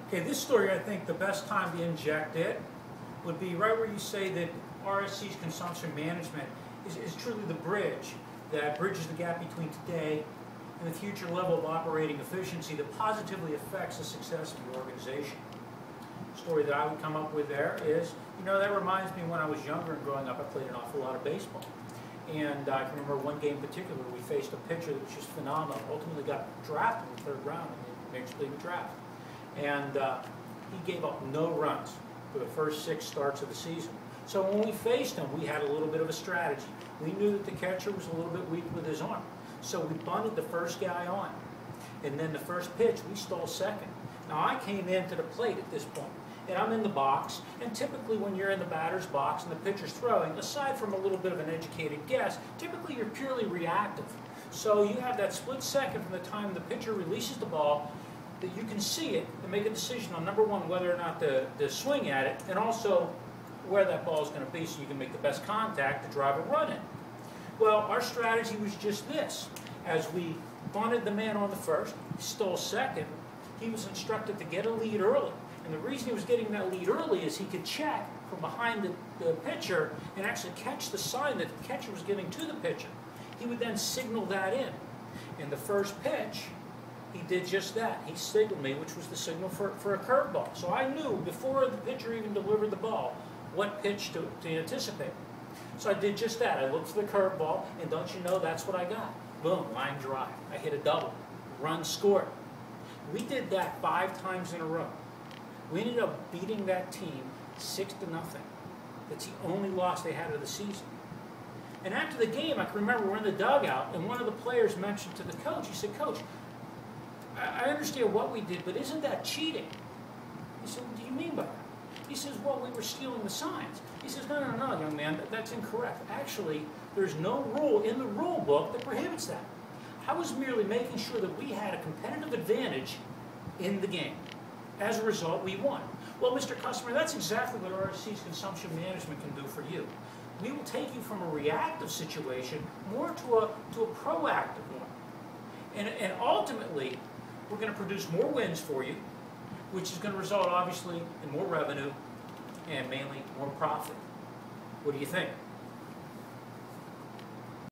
Okay, this story, I think the best time to inject it would be right where you say that RSC's consumption management is truly the bridge that bridges the gap between today and the future level of operating efficiency that positively affects the success of your organization. The story that I would come up with there is, that reminds me when I was younger and growing up, I played an awful lot of baseball. And I can remember one game in particular, we faced a pitcher that was just phenomenal, ultimately got drafted in the 3rd round in the Major League draft. And he gave up no runs for the first 6 starts of the season. So when we faced him, we had a little bit of a strategy. We knew that the catcher was a little bit weak with his arm. So we bunted the first guy on. And then the first pitch, we stole second. Now I came into the plate at this point, and I'm in the box. And typically when you're in the batter's box and the pitcher's throwing, aside from a little bit of an educated guess, typically you're purely reactive. So you have that split second from the time the pitcher releases the ball that you can see it and make a decision on, number one, whether or not to swing at it, and also where that ball is going to be so you can make the best contact to drive a run in. Well, our strategy was just this. As we bunted the man on the first, he stole second, he was instructed to get a lead early. And the reason he was getting that lead early is he could check from behind the pitcher and actually catch the sign that the catcher was giving to the pitcher. He would then signal that in. In the first pitch, he did just that. He signaled me, which was the signal for a curveball. So I knew before the pitcher even delivered the ball what pitch to anticipate. So I did just that. I looked for the curveball, and don't you know, that's what I got. Boom, line drive. I hit a double. Run scored. We did that 5 times in a row. We ended up beating that team 6-0. That's the only loss they had of the season. And after the game, I can remember we're in the dugout, and one of the players mentioned to the coach, he said, "Coach, I understand what we did, but isn't that cheating?" He said, "What do you mean by that?" He says, "Well, we were stealing the signs." He says, No, young man, that's incorrect. Actually, there's no rule in the rule book that prohibits that. I was merely making sure that we had a competitive advantage in the game. As a result, we won. Well, Mr. Customer, that's exactly what RSC's consumption management can do for you. We will take you from a reactive situation more to a proactive one. And ultimately, we're going to produce more wins for you, which is going to result, obviously, in more revenue and mainly more profit. What do you think?